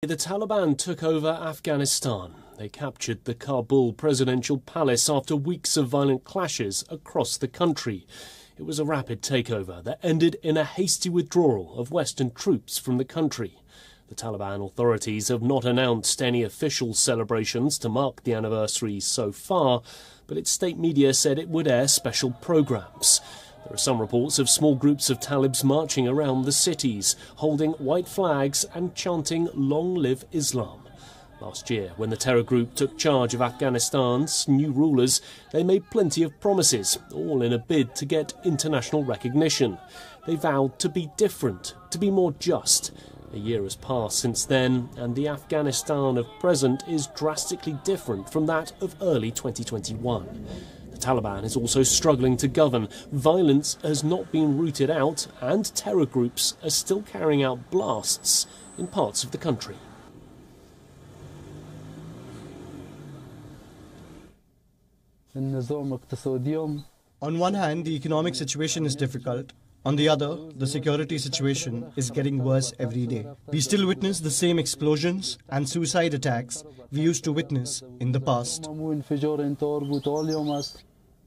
The Taliban took over Afghanistan. They captured the Kabul Presidential Palace after weeks of violent clashes across the country. It was a rapid takeover that ended in a hasty withdrawal of Western troops from the country. The Taliban authorities have not announced any official celebrations to mark the anniversary so far, but its state media said it would air special programs. There are some reports of small groups of Talibs marching around the cities, holding white flags and chanting "Long live Islam." Last year, when the terror group took charge of Afghanistan's new rulers, they made plenty of promises, all in a bid to get international recognition. They vowed to be different, to be more just. A year has passed since then, and the Afghanistan of present is drastically different from that of early 2021. The Taliban is also struggling to govern. Violence has not been rooted out, and terror groups are still carrying out blasts in parts of the country. On one hand, the economic situation is difficult. On the other, the security situation is getting worse every day. We still witness the same explosions and suicide attacks we used to witness in the past.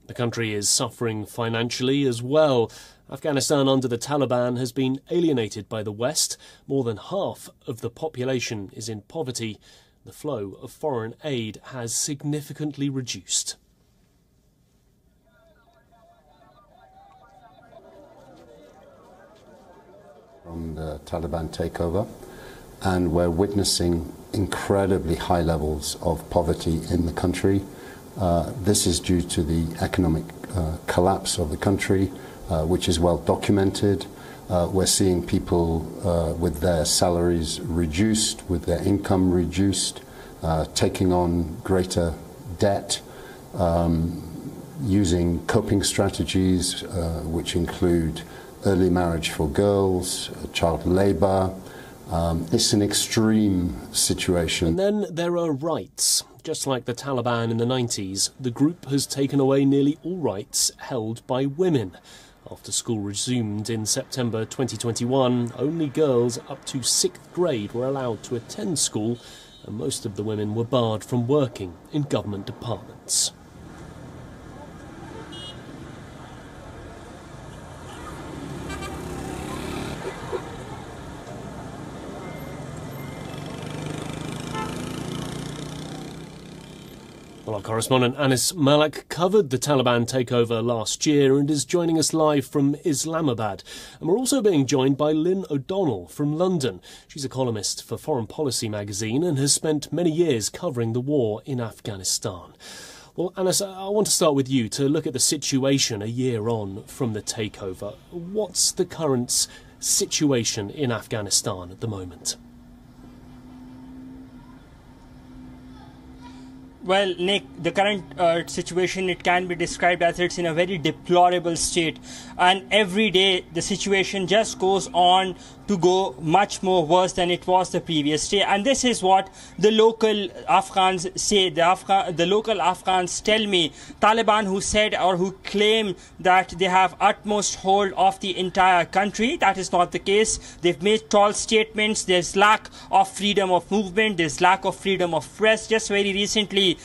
The country is suffering financially as well. Afghanistan under the Taliban has been alienated by the West. More than half of the population is in poverty. The flow of foreign aid has significantly reduced. From the Taliban takeover, and we're witnessing incredibly high levels of poverty in the country. This is due to the economic collapse of the country, which is well documented. We're seeing people with their salaries reduced, with their income reduced, taking on greater debt, using coping strategies which include early marriage for girls, child labour. It's an extreme situation. And then there are rights. Just like the Taliban in the 90s, the group has taken away nearly all rights held by women. After school resumed in September 2021, only girls up to 6th grade were allowed to attend school, and most of the women were barred from working in government departments. Well, our correspondent Anas Mallick covered the Taliban takeover last year and is joining us live from Islamabad. And we're also being joined by Lynne O'Donnell from London. She's a columnist for Foreign Policy magazine and has spent many years covering the war in Afghanistan. Well, Anas, I want to start with you to look at the situation a year on from the takeover. What's the current situation in Afghanistan at the moment? Well, Nick, the current situation, it can be described as it's in a very deplorable state. And every day, the situation just goes on to go much more worse than it was the previous day. And this is what the local Afghans say. The local Afghans tell me, Taliban who said or who claim that they have utmost hold of the entire country. That is not the case. They've made tall statements. There's lack of freedom of movement. There's lack of freedom of press. Just very recently,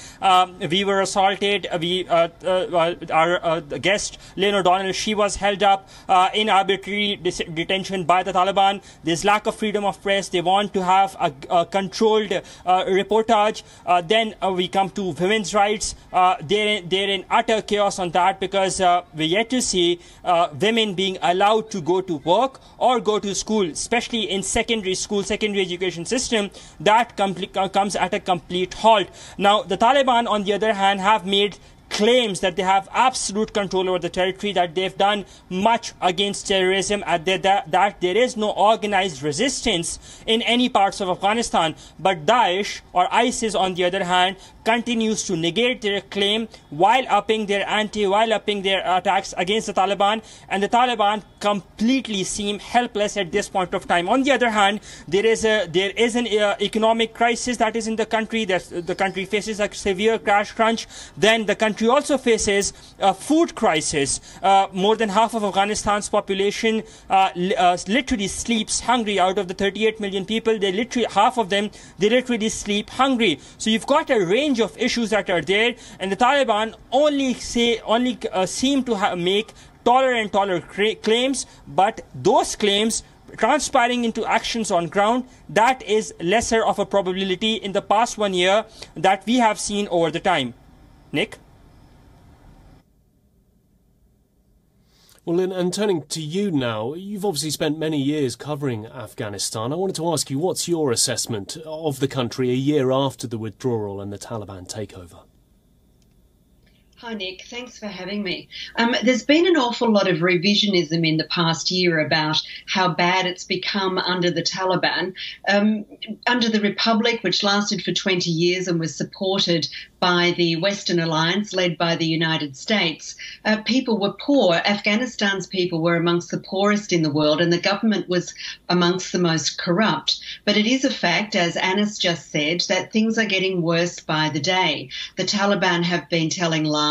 we were assaulted. Our guest, Lynne O'Donnell, she was held up in arbitrary detention by the Taliban. There's lack of freedom of press. They want to have a controlled reportage. Then we come to women's rights. They're in utter chaos on that because we're yet to see women being allowed to go to work or go to school, especially in secondary school, secondary education system. That comes at a complete halt. Now, the Taliban, on the other hand, have made claims that they have absolute control over the territory, that they've done much against terrorism, and that there is no organized resistance in any parts of Afghanistan. But Daesh, or ISIS, on the other hand, continues to negate their claim while upping their attacks against the Taliban. And the Taliban completely seem helpless at this point of time. On the other hand, there is an economic crisis that is in the country. The country faces a severe cash crunch. Then the country also faces a food crisis. More than half of Afghanistan's population literally sleeps hungry. Out of the 38 million people, half of them literally sleep hungry. So you've got a range of issues that are there, and the Taliban only seem to make taller and taller claims, but those claims transpiring into actions on ground, that is lesser of a probability in the past 1 year that we have seen over the time. Nick? Well, Lynne, and turning to you now, you've obviously spent many years covering Afghanistan. I wanted to ask you, what's your assessment of the country a year after the withdrawal and the Taliban takeover? Hi, Nick. Thanks for having me. There's been an awful lot of revisionism in the past year about how bad it's become under the Taliban. Under the Republic, which lasted for 20 years and was supported by the Western Alliance, led by the United States, people were poor. Afghanistan's people were amongst the poorest in the world, and the government was amongst the most corrupt. But it is a fact, as Anas just said, that things are getting worse by the day. The Taliban have been telling lies.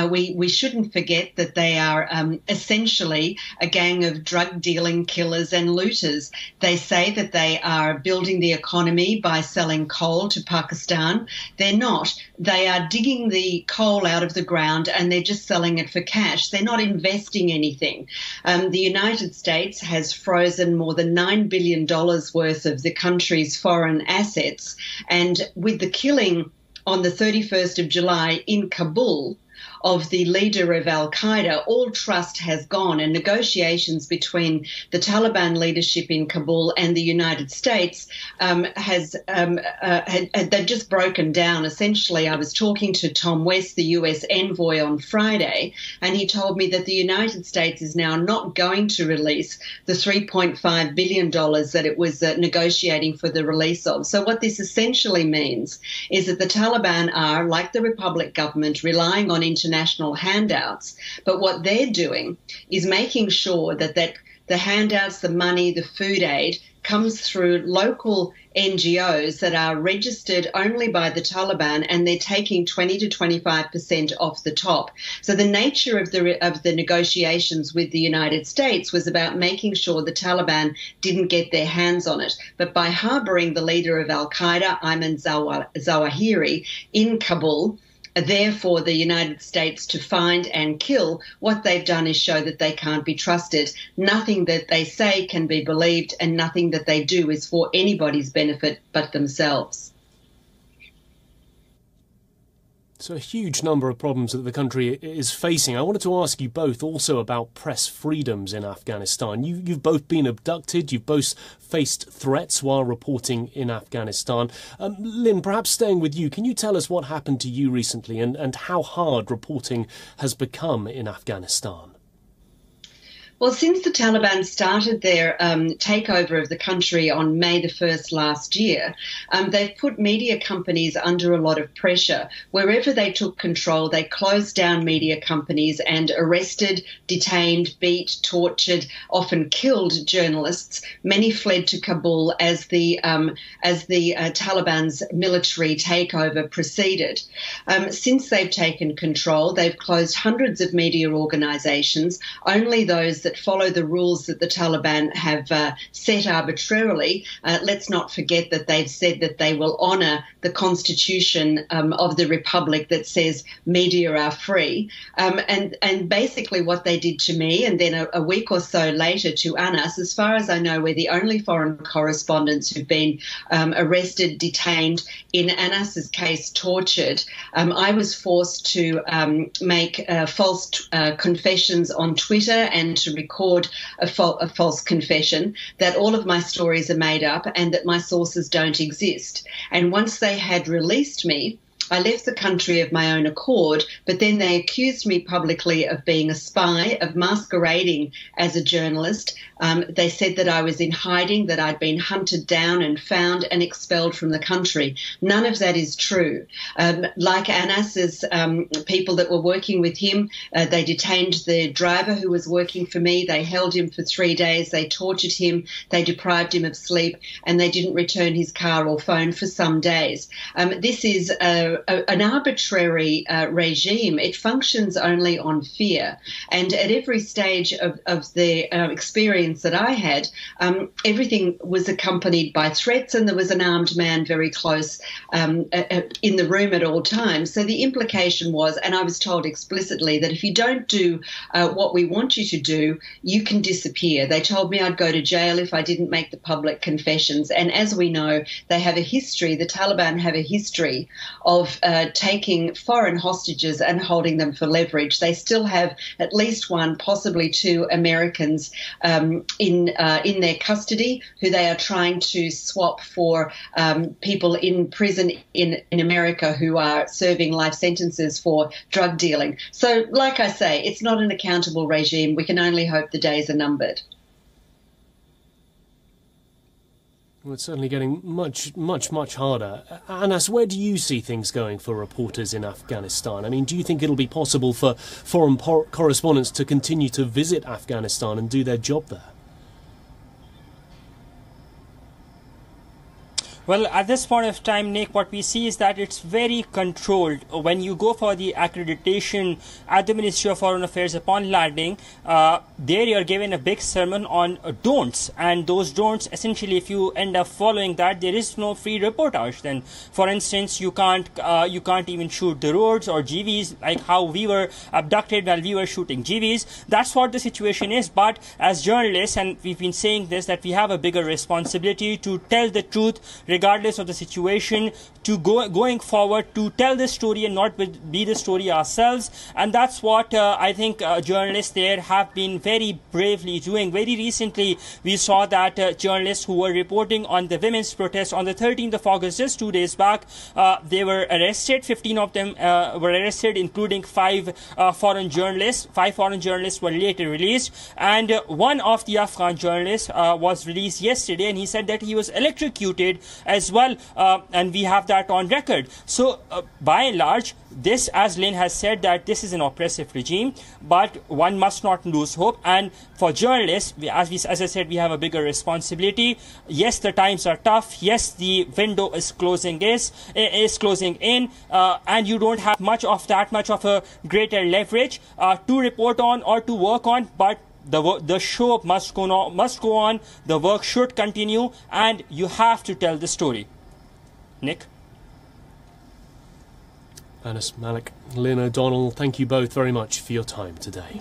We shouldn't forget that they are essentially a gang of drug-dealing killers and looters. They say that they are building the economy by selling coal to Pakistan. They're not. They are digging the coal out of the ground and they're just selling it for cash. They're not investing anything. The United States has frozen more than $9 billion worth of the country's foreign assets, and with the killing on the 31st of July in Kabul of the leader of al-Qaeda, all trust has gone, and negotiations between the Taliban leadership in Kabul and the United States they've just broken down. Essentially, I was talking to Tom West, the US envoy, on Friday, and he told me that the United States is now not going to release the $3.5 billion that it was negotiating for the release of. So what this essentially means is that the Taliban are, like the Republic government, relying on international handouts, but what they're doing is making sure that the handouts, the money, the food aid comes through local NGOs that are registered only by the Taliban, and they're taking 20 to 25% off the top. So the nature of the negotiations with the United States was about making sure the Taliban didn't get their hands on it. But by harboring the leader of al-Qaeda, Ayman Zawahiri, in Kabul, therefore the United States to find and kill, what they've done is show that they can't be trusted. Nothing that they say can be believed, and nothing that they do is for anybody's benefit but themselves. So a huge number of problems that the country is facing. I wanted to ask you both also about press freedoms in Afghanistan. You've both been abducted. You've both faced threats while reporting in Afghanistan. Lynne, perhaps staying with you, can you tell us what happened to you recently and how hard reporting has become in Afghanistan? Well, since the Taliban started their takeover of the country on May the 1st last year, they've put media companies under a lot of pressure. Wherever they took control, they closed down media companies and arrested, detained, beat, tortured, often killed journalists. Many fled to Kabul as the Taliban's military takeover proceeded. Since they've taken control, they've closed hundreds of media organisations. Only those that follow the rules that the Taliban have set arbitrarily. Let's not forget that they've said that they will honour the constitution of the Republic that says media are free. And basically what they did to me, and then a week or so later to Anas, as far as I know, we're the only foreign correspondents who've been arrested, detained, in Anas's case, tortured. I was forced to make false confessions on Twitter and to record a false confession that all of my stories are made up and that my sources don't exist. And once they had released me, I left the country of my own accord, but then they accused me publicly of being a spy, of masquerading as a journalist. They said that I was in hiding, that I'd been hunted down and found and expelled from the country. None of that is true. Like Anas's people that were working with him, they detained the driver who was working for me. They held him for 3 days. They tortured him. They deprived him of sleep, and they didn't return his car or phone for some days. This is an arbitrary regime. It functions only on fear. And at every stage of the experience that I had, everything was accompanied by threats, and there was an armed man very close in the room at all times. So the implication was, and I was told explicitly, that if you don't do what we want you to do, you can disappear. They told me I'd go to jail if I didn't make the public confessions. And as we know, they have a history, the Taliban have a history of taking foreign hostages and holding them for leverage. They still have at least one, possibly two Americans in their custody who they are trying to swap for people in prison in America who are serving life sentences for drug dealing. So, like I say, it's not an accountable regime. We can only hope the days are numbered. Well, it's certainly getting much harder. Anas, where do you see things going for reporters in Afghanistan? I mean, do you think it'll be possible for foreign correspondents to continue to visit Afghanistan and do their job there? Well, at this point of time, Nick, what we see is that it's very controlled. When you go for the accreditation at the Ministry of Foreign Affairs upon landing, there you're given a big sermon on don'ts. And those don'ts, essentially, if you end up following that, there is no free reportage. Then, for instance, you can't even shoot the roads or GVs, like how we were abducted while we were shooting GVs. That's what the situation is. But as journalists, and we've been saying this, that we have a bigger responsibility to tell the truth, regardless of the situation, to going forward, to tell the story and not be the story ourselves. And that's what I think journalists there have been very bravely doing. Very recently, we saw that journalists who were reporting on the women's protest on the 13th of August, just 2 days back, they were arrested. 15 of them were arrested, including 5 foreign journalists. 5 foreign journalists were later released. And one of the Afghan journalists was released yesterday, and he said that he was electrocuted as well, and we have that on record. So by and large, this, as Lynne has said, that this is an oppressive regime, but one must not lose hope. And for journalists, as I said, we have a bigger responsibility. Yes, the times are tough. Yes, the window is closing in, and you don't have much of a greater leverage to report on or to work on, but the show must go on, the work should continue, and you have to tell the story. Nick? Anas Mallick, Lynne O'Donnell, thank you both very much for your time today.